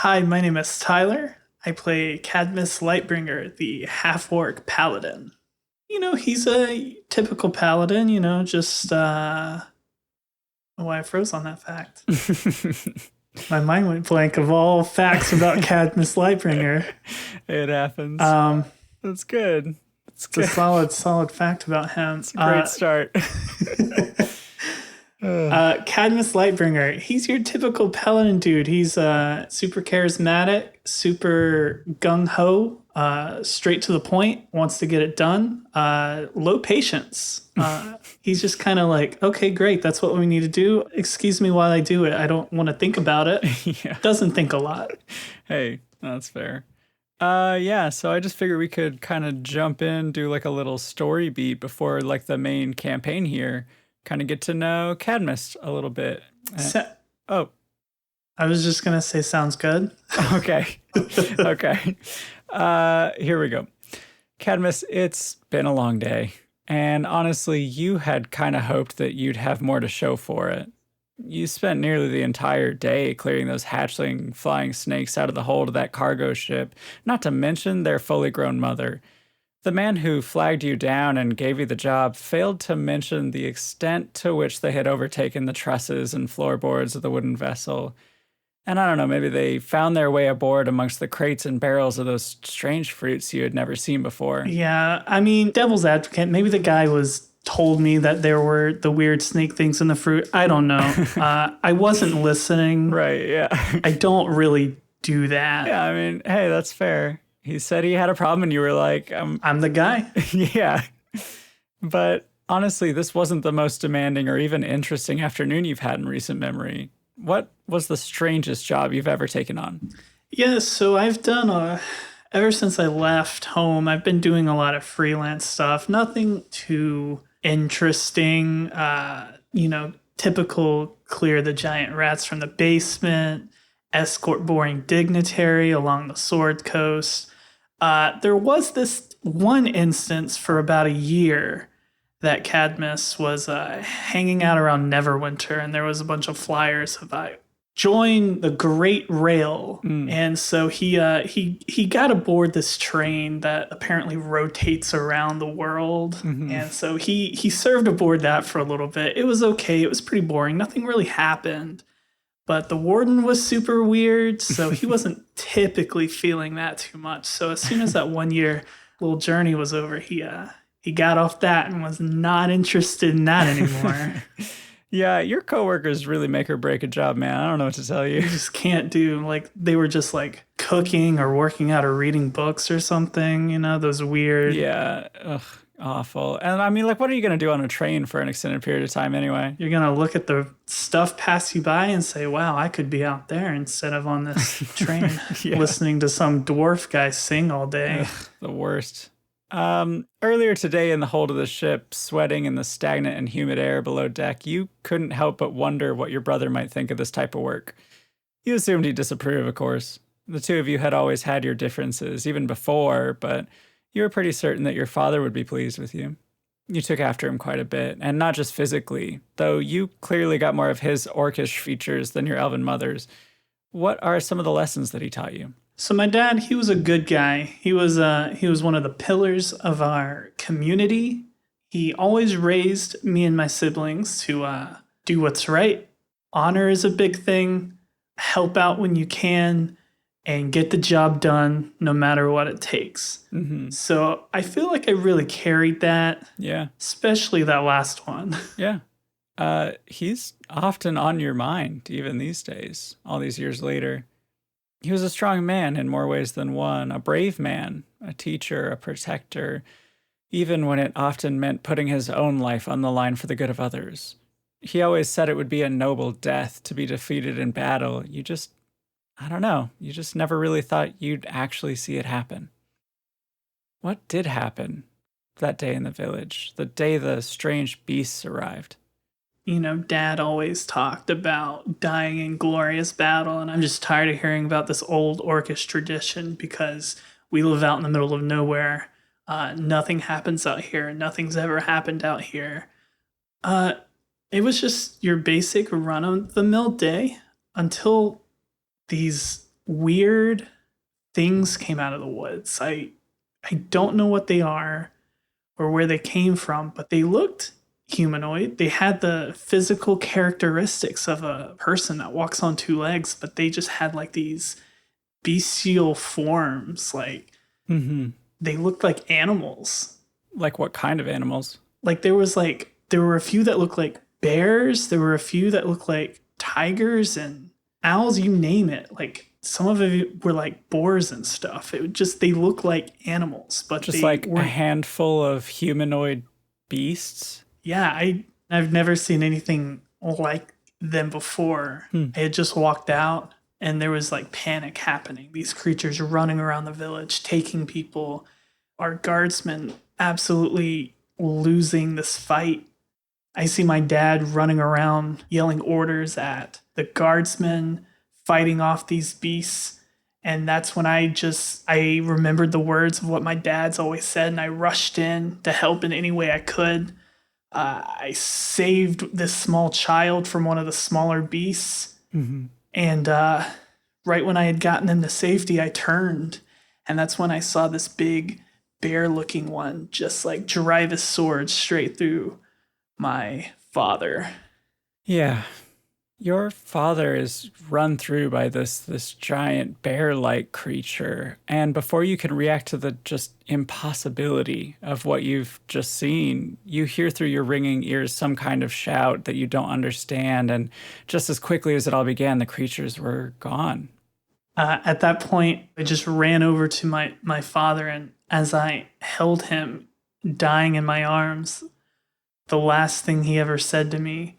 Hi, my name is Tyler. I play Kadmist Lightbringer, the half-orc paladin. He's a typical paladin, oh, I froze on that fact. My mind went blank of all facts about Kadmist Lightbringer. It happens. Um, That's good. That's it's a good. solid fact about him. It's a great start. Cadmus Lightbringer, he's your typical paladin dude. He's super charismatic, super gung ho, straight to the point, wants to get it done. Low patience. He's just kind of like, okay, great, that's what we need to do. Excuse me while I do it. I don't want to think about it. Yeah. Doesn't think a lot. Hey, that's fair. Yeah, so I just figured we could kind of jump in, do like a little story beat before like the main campaign here. Kind of get to know Cadmist a little bit. Oh, I was just gonna say sounds good. okay. Okay. Here we go. Cadmus, it's been a long day. And honestly, you had kind of hoped that you'd have more to show for it. You spent nearly the entire day clearing those hatchling flying snakes out of the hold of that cargo ship, not to mention their fully grown mother. The man who flagged you down and gave you the job failed to mention the extent to which they had overtaken the trusses and floorboards of the wooden vessel. And I don't know, maybe they found their way aboard amongst the crates and barrels of those strange fruits you had never seen before. Yeah, I mean, devil's advocate, maybe the guy told me that there were the weird snake things in the fruit. I don't know. I wasn't listening. Right, yeah. I don't really do that. Yeah, I mean, hey, that's fair. He said he had a problem and you were like, I'm the guy. Yeah. But honestly, this wasn't the most demanding or even interesting afternoon you've had in recent memory. What was the strangest job you've ever taken on? Yeah, so I've done ever since I left home, I've been doing a lot of freelance stuff. Nothing too interesting, typical clear the giant rats from the basement, escort boring dignitary along the Sword Coast. There was this one instance for about a year that Cadmus was hanging out around Neverwinter, and there was a bunch of flyers of join the Great Rail. And so he got aboard this train that apparently rotates around the world. And so he served aboard that for a little bit. It was okay. It was pretty boring. Nothing really happened. But the warden was super weird, so he wasn't typically feeling that too much. So as soon as that 1 year little journey was over, he got off that and was not interested in that anymore. Yeah, your coworkers really make or break a job, man. I don't know what to tell you. You just can't do, like, they were just like cooking or working out or reading books or something, those weird. Yeah, ugh, awful. And I mean, like, what are you going to do on a train for an extended period of time anyway? You're going to look at the stuff pass you by and say, wow, I could be out there instead of on this train listening to some dwarf guy sing all day. Ugh, the worst. Earlier today in the hold of the ship, sweating in the stagnant and humid air below deck, you couldn't help but wonder what your brother might think of this type of work. You assumed he'd disapprove, of course. The two of you had always had your differences, even before, but you were pretty certain that your father would be pleased with you. You took after him quite a bit, and not just physically, though you clearly got more of his orcish features than your elven mother's. What are some of the lessons that he taught you? So my dad, he was a good guy. He was one of the pillars of our community. He always raised me and my siblings to do what's right. Honor is a big thing. Help out when you can and get the job done no matter what it takes. So I feel like I really carried that. Yeah. Especially that last one. Yeah. He's often on your mind, even these days, all these years later. He was a strong man in more ways than one, a brave man, a teacher, a protector, even when it often meant putting his own life on the line for the good of others. He always said it would be a noble death to be defeated in battle. You just never really thought you'd actually see it happen. What did happen that day in the village, the day the strange beasts arrived? Dad always talked about dying in glorious battle, and I'm just tired of hearing about this old orcish tradition because we live out in the middle of nowhere. Nothing happens out here. Nothing's ever happened out here. It was just your basic run-of-the-mill day until these weird things came out of the woods. I don't know what they are or where they came from, but they looked humanoid. They had the physical characteristics of a person that walks on two legs, but they just had like these bestial forms. Like they looked like animals. Like what kind of animals? Like there were a few that looked like bears. There were a few that looked like tigers and owls, you name it. Like some of it were like boars and stuff. They look like animals, but Just they like weren't. a handful of humanoid beasts? Yeah, I've never seen anything like them before. I had just walked out and there was like panic happening. These creatures running around the village, taking people. Our guardsmen absolutely losing this fight. I see my dad running around yelling orders at the guardsmen, fighting off these beasts. And that's when I remembered the words of what my dad's always said, and I rushed in to help in any way I could. I saved this small child from one of the smaller beasts. And right when I had gotten him to safety, I turned. And that's when I saw this big bear-looking one just like drive his sword straight through my father. Yeah. Your father is run through by this giant bear-like creature, and before you can react to the just impossibility of what you've just seen, you hear through your ringing ears some kind of shout that you don't understand, and just as quickly as it all began, the creatures were gone. At that point, I just ran over to my father, and as I held him dying in my arms, the last thing he ever said to me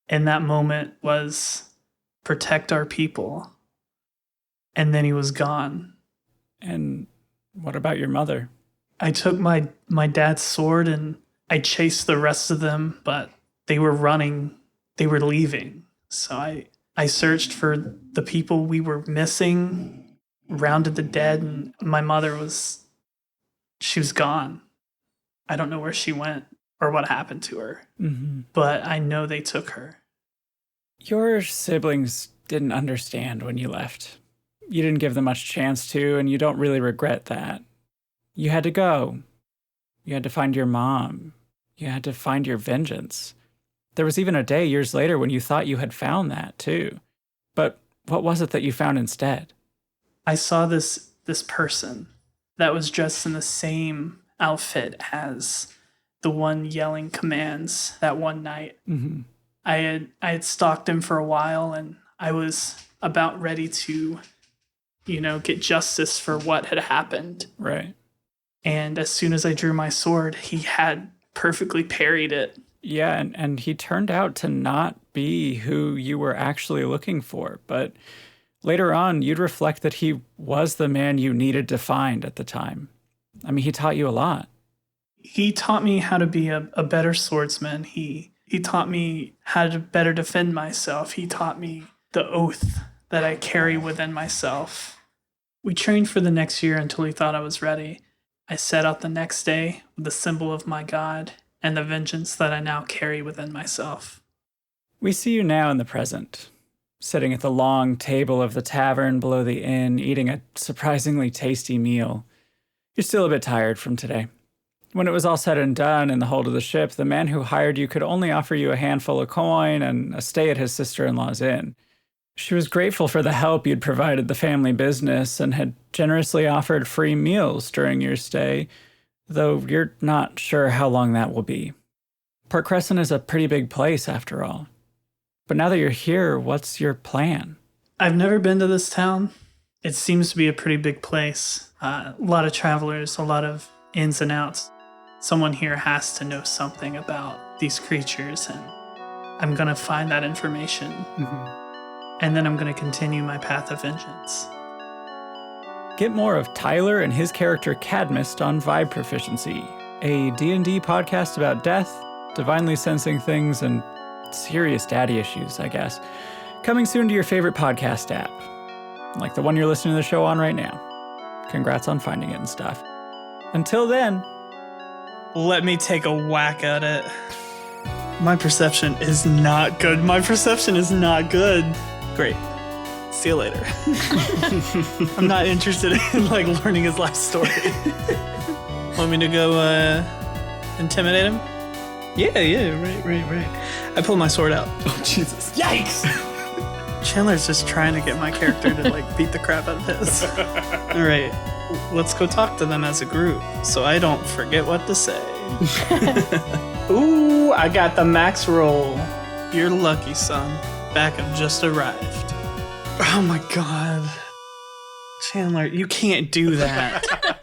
in that moment was, "Protect our people." And then he was gone. And what about your mother? I took my dad's sword and I chased the rest of them, but they were running, they were leaving. So I searched for the people we were missing, rounded the dead, and my mother she was gone. I don't know where she went or what happened to her, but I know they took her. Your siblings didn't understand when you left. You didn't give them much chance to, and you don't really regret that. You had to go. You had to find your mom. You had to find your vengeance. There was even a day years later when you thought you had found that, too. But what was it that you found instead? I saw this person that was dressed in the same outfit as the one yelling commands that one night. I had stalked him for a while, and I was about ready to, get justice for what had happened. Right. And as soon as I drew my sword, he had perfectly parried it. Yeah, and he turned out to not be who you were actually looking for. But later on, you'd reflect that he was the man you needed to find at the time. I mean, he taught you a lot. He taught me how to be a better swordsman. He taught me how to better defend myself. He taught me the oath that I carry within myself. We trained for the next year until he thought I was ready. I set out the next day with the symbol of my God and the vengeance that I now carry within myself. We see you now in the present, sitting at the long table of the tavern below the inn, eating a surprisingly tasty meal. You're still a bit tired from today. When it was all said and done in the hold of the ship, the man who hired you could only offer you a handful of coin and a stay at his sister-in-law's inn. She was grateful for the help you'd provided the family business and had generously offered free meals during your stay, though you're not sure how long that will be. Port Crescent is a pretty big place, after all. But now that you're here, what's your plan? I've never been to this town. It seems to be a pretty big place. A lot of travelers, a lot of ins and outs. Someone here has to know something about these creatures, and I'm going to find that information. And then I'm going to continue my path of vengeance. Get more of Tyler and his character Kadmist on Vibe Proficiency, a D&D podcast about death, divinely sensing things, and serious daddy issues, I guess. Coming soon to your favorite podcast app, like the one you're listening to the show on right now. Congrats on finding it and stuff. Until then, let me take a whack at it. My perception is not good. Great. See you later. I'm not interested in like learning his life story. Want me to go intimidate him? Yeah, right. I pull my sword out. Oh, Jesus. Yikes! Chandler's just trying to get my character to like beat the crap out of his. All right, let's go talk to them as a group so I don't forget what to say. Ooh, I got the max roll. You're lucky, son. Becca just arrived. Oh my god. Chandler, you can't do that.